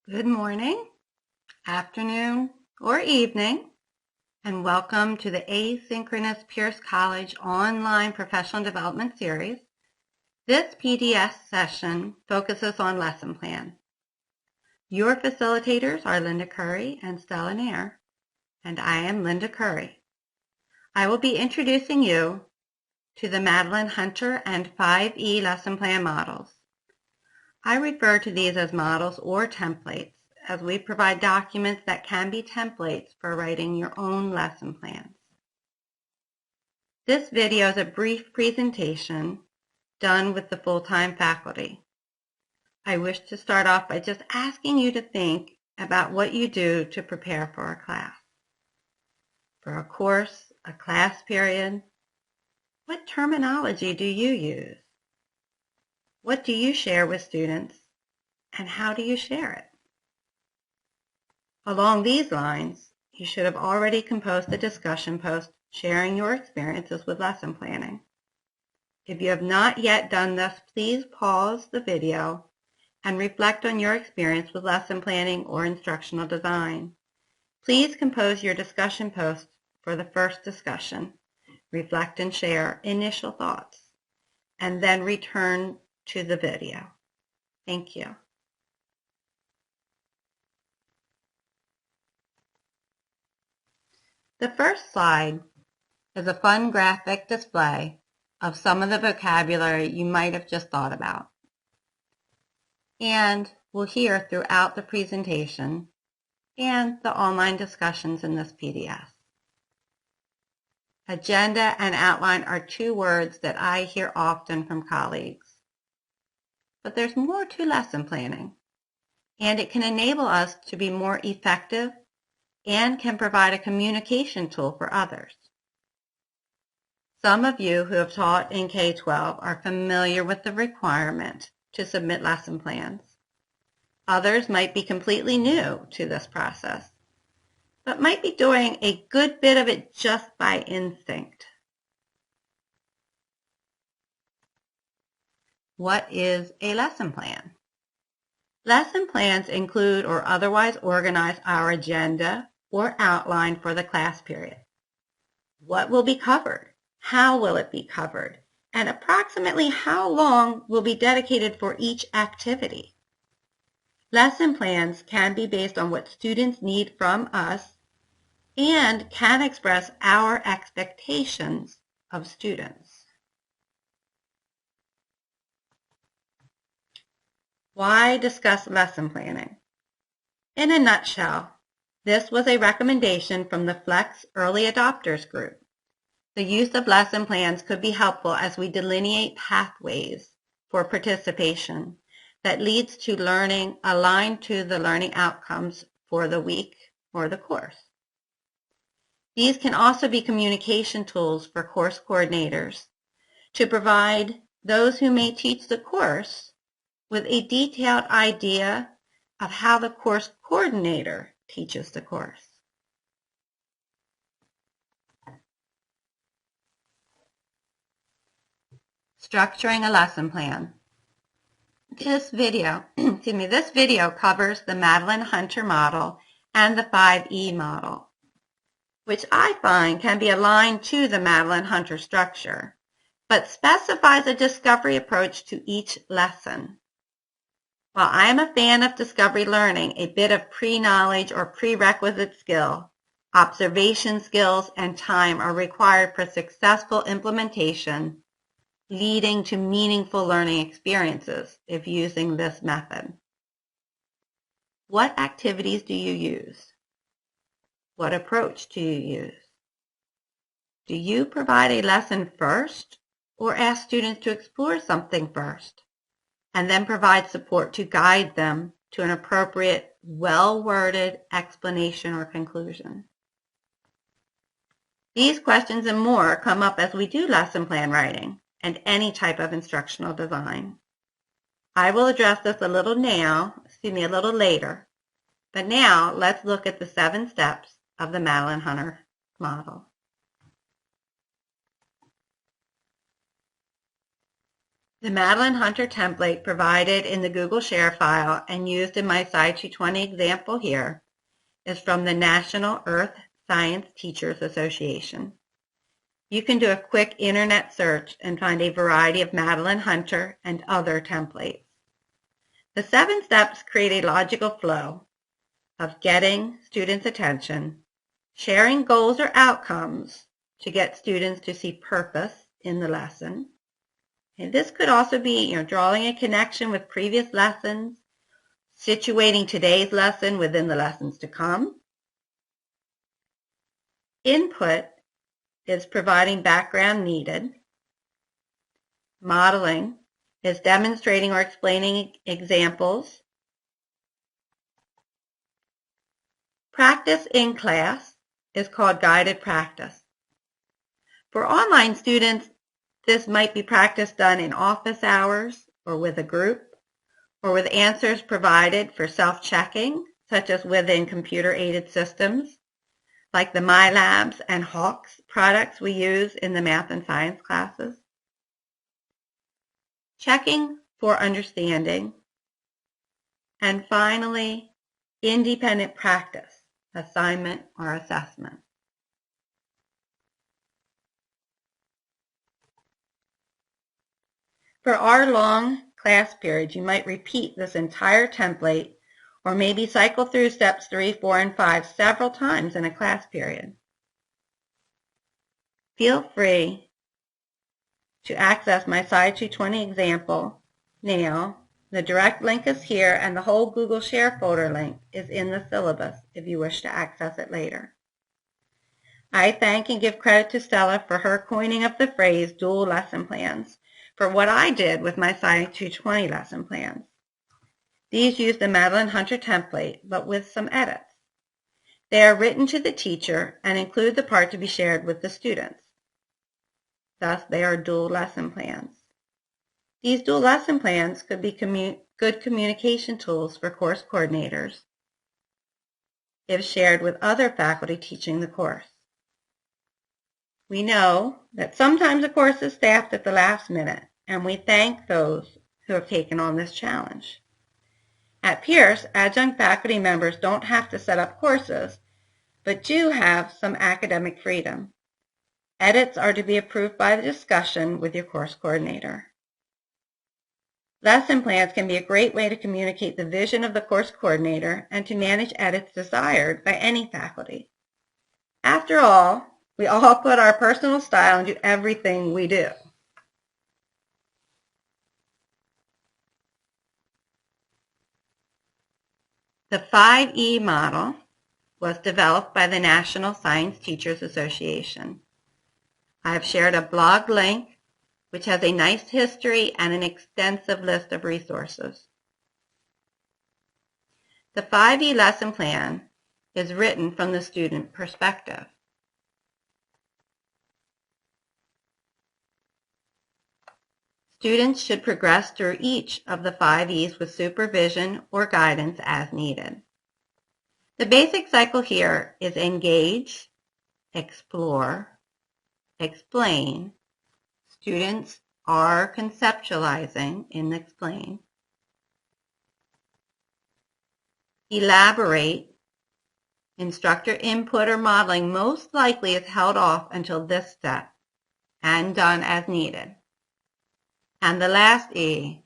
Good morning, afternoon, or evening, and welcome to the Asynchronous Pierce College Online Professional Development Series. This PDS session focuses on lesson plan. Your facilitators are Linda Currie and Stella Nair, and I am Linda Currie. I will be introducing you to the Madeline Hunter and 5E lesson plan models. I refer to these as models or templates, as we provide documents that can be templates for writing your own lesson plans. This video is a brief presentation done with the full-time faculty. I wish to start off by just asking you to think about what you do to prepare for a class. For a course, a class period, what terminology do you use? What do you share with students, and how do you share it? Along these lines, you should have already composed a discussion post sharing your experiences with lesson planning. If you have not yet done this, please pause the video and reflect on your experience with lesson planning or instructional design. Please compose your discussion post for the first discussion, reflect and share initial thoughts, and then return to the video. Thank you. The first slide is a fun graphic display of some of the vocabulary you might have just thought about, and will hear throughout the presentation and the online discussions in this PDS. Agenda and outline are two words that I hear often from colleagues. But there's more to lesson planning, and it can enable us to be more effective and can provide a communication tool for others. Some of you who have taught in K-12 are familiar with the requirement to submit lesson plans. Others might be completely new to this process, but might be doing a good bit of it just by instinct. What is a lesson plan? Lesson plans include or otherwise organize our agenda or outline for the class period. What will be covered? How will it be covered? And approximately how long will be dedicated for each activity? Lesson plans can be based on what students need from us and can express our expectations of students. Why discuss lesson planning? In a nutshell, this was a recommendation from the Flex Early Adopters group. The use of lesson plans could be helpful as we delineate pathways for participation that leads to learning aligned to the learning outcomes for the week or the course. These can also be communication tools for course coordinators to provide those who may teach the course with a detailed idea of how the course coordinator teaches the course. Structuring a lesson plan. This video covers the Madeline Hunter model and the 5E model, which I find can be aligned to the Madeline Hunter structure, but specifies a discovery approach to each lesson. While I am a fan of discovery learning, a bit of pre-knowledge or prerequisite skill, observation skills, and time are required for successful implementation, leading to meaningful learning experiences if using this method. What activities do you use? What approach do you use? Do you provide a lesson first or ask students to explore something first and then provide support to guide them to an appropriate, well-worded explanation or conclusion? These questions and more come up as we do lesson plan writing and any type of instructional design. I will address this a little later, but now let's look at the 7 steps of the Madeline Hunter model. The Madeline Hunter template provided in the Google Share file and used in my Sci 220 example here is from the National Earth Science Teachers Association. You can do a quick internet search and find a variety of Madeline Hunter and other templates. The 7 steps create a logical flow of getting students' attention, sharing goals or outcomes to get students to see purpose in the lesson. And this could also be, drawing a connection with previous lessons, situating today's lesson within the lessons to come. Input is providing background needed. Modeling is demonstrating or explaining examples. Practice in class is called guided practice. For online students, this might be practice done in office hours or with a group, or with answers provided for self-checking, such as within computer-aided systems, like the MyLabs and Hawks products we use in the math and science classes. Checking for understanding. And finally, independent practice, assignment or assessment. For our long class periods, you might repeat this entire template or maybe cycle through steps 3, 4, and 5 several times in a class period. Feel free to access my Sci 220 example now. The direct link is here, and the whole Google Share folder link is in the syllabus if you wish to access it later. I thank and give credit to Stella for her coining of the phrase dual lesson plans for what I did with my Sci 220 lesson plans. These use the Madeline Hunter template, but with some edits. They are written to the teacher and include the part to be shared with the students. Thus, they are dual lesson plans. These dual lesson plans could be good communication tools for course coordinators if shared with other faculty teaching the course. We know that sometimes a course is staffed at the last minute, and we thank those who have taken on this challenge. At Pierce, adjunct faculty members don't have to set up courses, but do have some academic freedom. Edits are to be approved by the discussion with your course coordinator. Lesson plans can be a great way to communicate the vision of the course coordinator and to manage edits desired by any faculty. After all, we all put our personal style into everything we do. The 5E model was developed by the National Science Teachers Association. I have shared a blog link which has a nice history and an extensive list of resources. The 5E lesson plan is written from the student perspective. Students should progress through each of the 5Es with supervision or guidance as needed. The basic cycle here is engage, explore, explain. Students are conceptualizing in explain. Elaborate. Instructor input or modeling most likely is held off until this step and done as needed. And the last E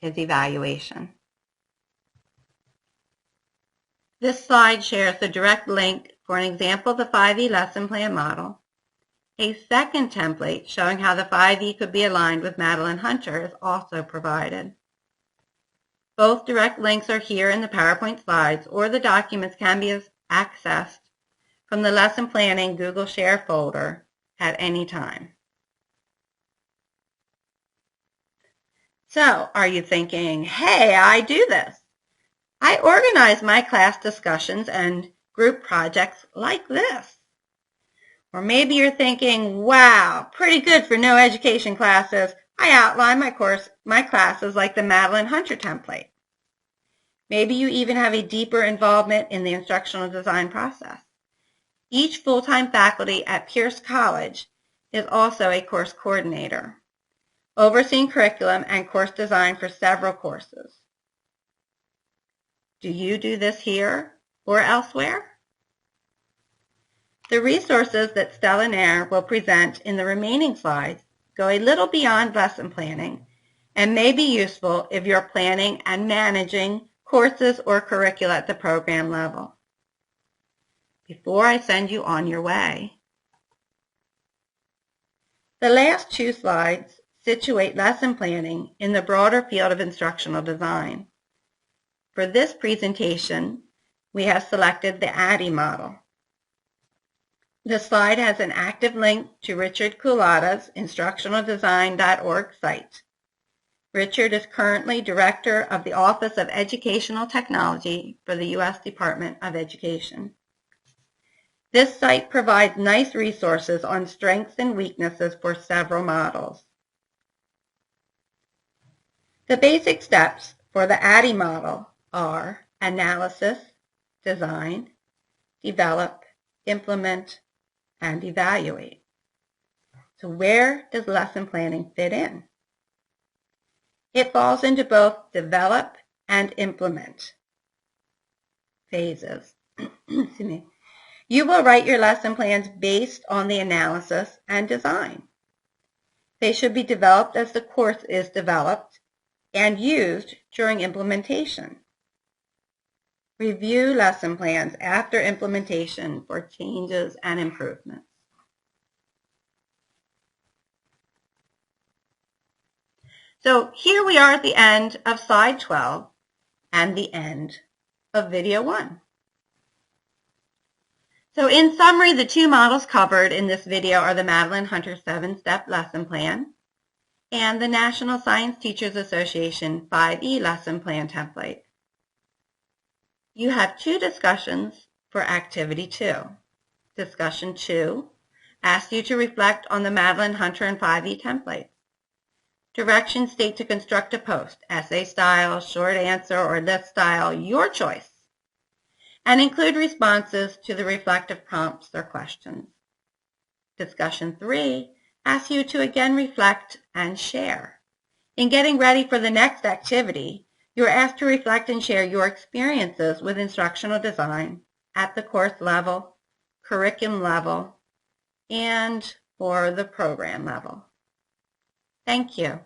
is evaluation. This slide shares the direct link for an example of the 5E lesson plan model. A second template showing how the 5E could be aligned with Madeline Hunter is also provided. Both direct links are here in the PowerPoint slides, or the documents can be accessed from the lesson planning Google Share folder at any time. So, are you thinking, hey, I do this. I organize my class discussions and group projects like this. Or maybe you're thinking, wow, pretty good for no education classes. I outline my classes like the Madeline Hunter template. Maybe you even have a deeper involvement in the instructional design process. Each full-time faculty at Pierce College is also a course coordinator. overseeing curriculum and course design for several courses. Do you do this here or elsewhere? The resources that Stella Nair will present in the remaining slides go a little beyond lesson planning and may be useful if you're planning and managing courses or curricula at the program level. Before I send you on your way, the last two slides situate lesson planning in the broader field of instructional design. For this presentation, we have selected the ADDIE model. The slide has an active link to Richard Culada's instructionaldesign.org site. Richard is currently Director of the Office of Educational Technology for the U.S. Department of Education. This site provides nice resources on strengths and weaknesses for several models. The basic steps for the ADDIE model are analysis, design, develop, implement, and evaluate. So where does lesson planning fit in? It falls into both develop and implement phases. Excuse me. You will write your lesson plans based on the analysis and design. They should be developed as the course is developed and used during implementation. Review lesson plans after implementation for changes and improvements. So here we are at the end of slide 12 and the end of video 1. So in summary, the two models covered in this video are the Madeline Hunter 7-Step Lesson Plan and the National Science Teachers Association 5E Lesson Plan template. You have two discussions for Activity 2. Discussion 2 asks you to reflect on the Madeline Hunter and 5E template. Directions state to construct a post, essay style, short answer, or list style, your choice, and include responses to the reflective prompts or questions. Discussion 3 asks you to again reflect and share. In getting ready for the next activity, you are asked to reflect and share your experiences with instructional design at the course level, curriculum level, and or the program level. Thank you.